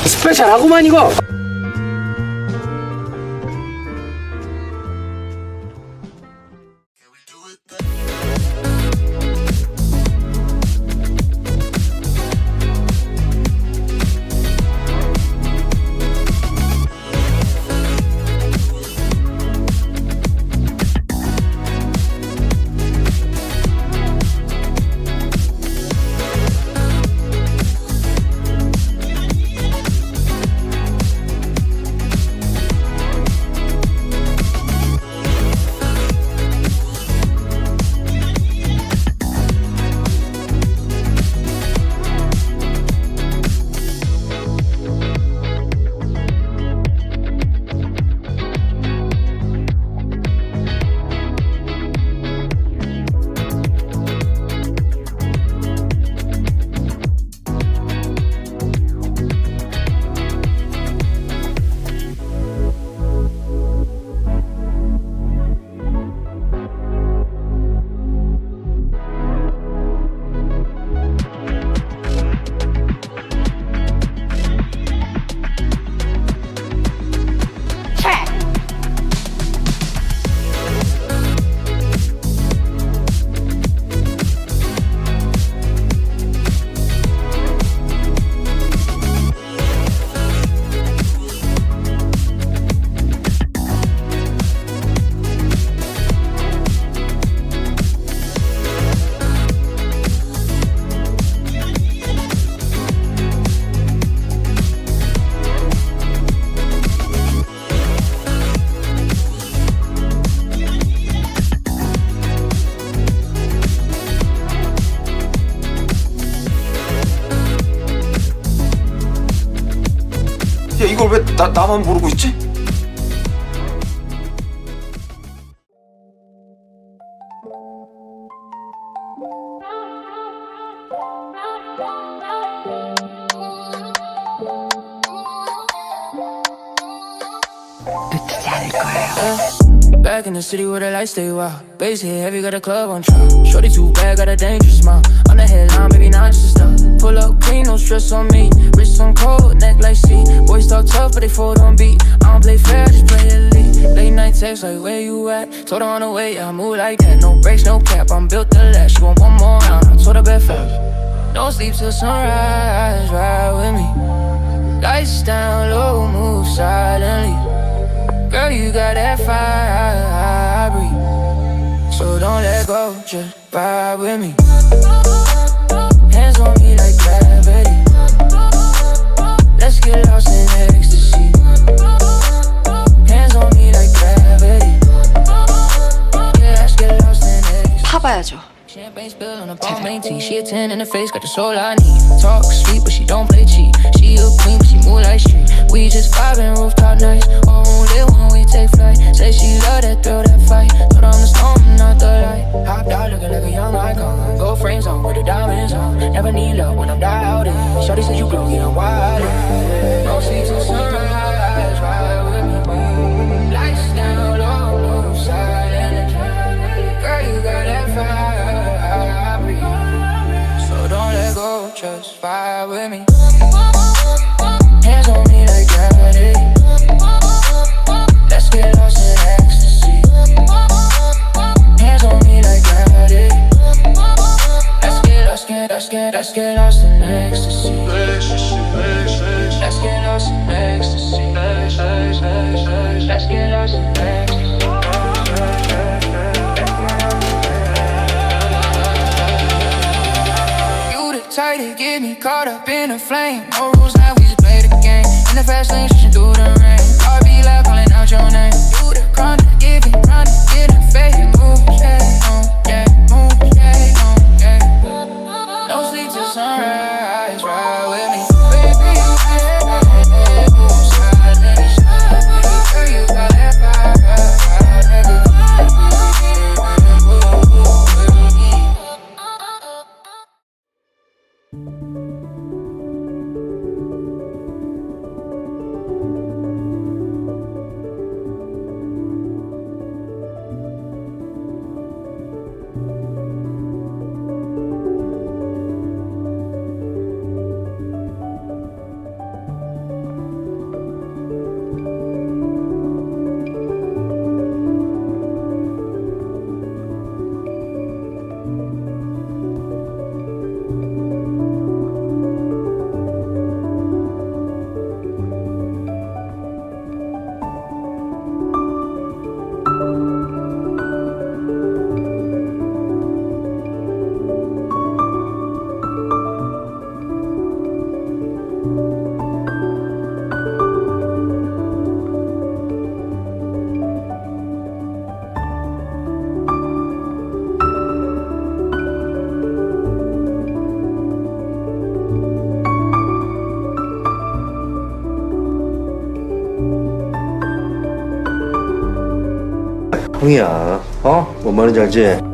스페셜하구만 이거. 야, 이걸 왜 나만 모르고 있지? 놓치지 않을 거예요. Back in the city where the lights stay wild. Bass hit heavy, got a club on trial. Shorty too bad, got a dangerous smile. On the headline, baby, not just stop. Pull up clean, no stress on me. Wrist on cold, neck like sea. Boys talk tough, but they fold on beat. I don't play fair, just play elite. Late night text like, where you at? Told her on the way, I move like that. No brakes, no cap, I'm built to last. She want one more round, I told her bet fast. Don't sleep till sunrise, ride with me. Lights down low, move silently. Girl, you got that fire, breathe. So don't let go, just ride with me. Hands on me like gravity. Let's get lost in ecstasy. Hands on me like gravity. Yeah, let's get lost in ecstasy. 파봐야죠. Champagne spill on a ball, main tea. She a 10 in the face, got the soul I need. Talk sweet, but she don't play cheap. She a queen, but she move like street. We just vibing rooftop nights. Oh, lit when we take flight. Say she love that thrill, that fight. But I'm the storm, not the light. Hopped out looking like a young icon. Gold frames on with the diamonds on. Never need love when I'm doubted. Shorty said you glow, yeah, I'm wild. No sleep till sunrise, ride with me. Lights down low, move silent. Girl, you got that fire. Don't let go, just vibe with me. Hands on me like gravity. Let's get lost in ecstasy. Hands on me like gravity. Let's get lost in ecstasy. Let's get lost in ecstasy. Let's get lost in ecstasy. Tight to get me caught up in the flame. No rules now, we just play the game. In the fast lane, switching through the rain. Heart be loud, calling out your name. You the crown to give it, round to get a fade. Move, yeah, move, yeah. No sleep till sunrise, ride with me. Baby, move silent. Girl, you got that fire. 형이야. 뭔 말인지 알지?